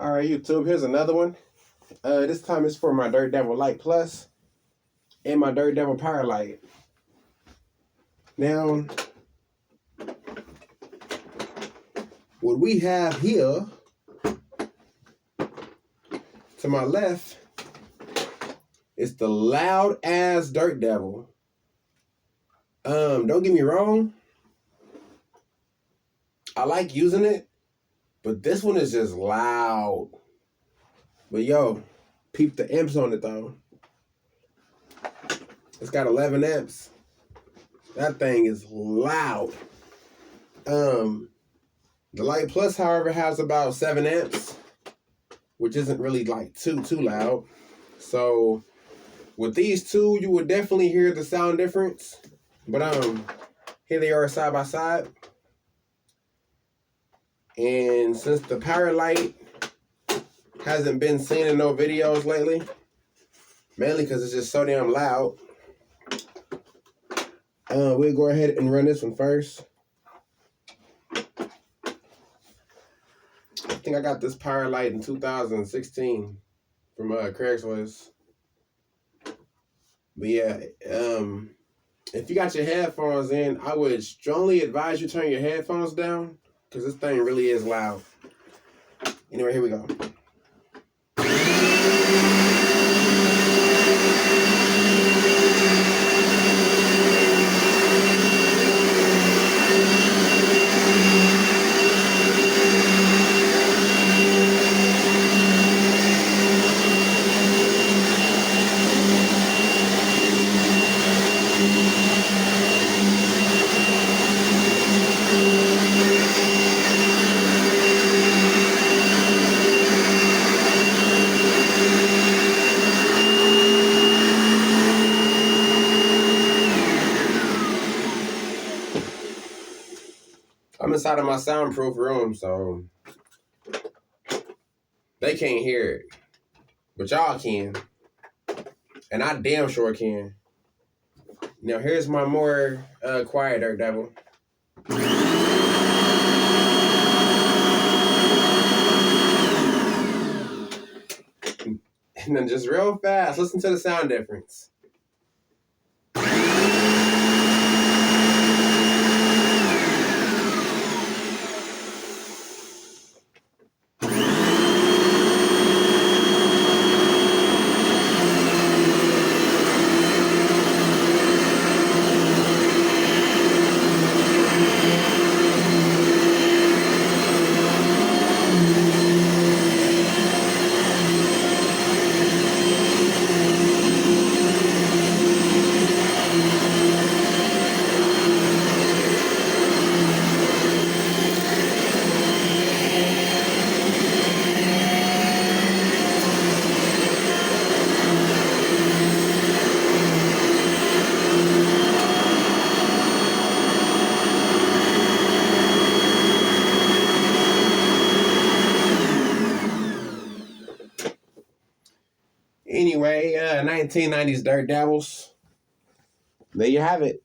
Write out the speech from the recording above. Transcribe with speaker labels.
Speaker 1: All right, YouTube, here's another one. This time it's for my Dirt Devil Light Plus and my Dirt Devil Power Light. Now, what we have here to my left is the loud ass Dirt Devil. Don't get me wrong, I like using it, but this one is just loud. But yo, peep the amps on it though. It's got 11 amps. That thing is loud. The Light Plus, however, has about 7 amps, which isn't really like too loud. So with these two, you would definitely hear the sound difference. But here they are side by side. And since the Power Light hasn't been seen in no videos lately, mainly because it's just so damn loud, we'll go ahead and run this one first. I think I got this Power Light in 2016 from Craigslist. But yeah, if you got your headphones in, I would strongly advise you turn your headphones down because this thing really is loud. Anyway, here we go. I'm inside of my soundproof room, so they can't hear it. But y'all can. And I damn sure can. Now here's my more quiet Dirt Devil. And then just real fast, listen to the sound difference. Anyway, 1990s Dirt Devils. There you have it.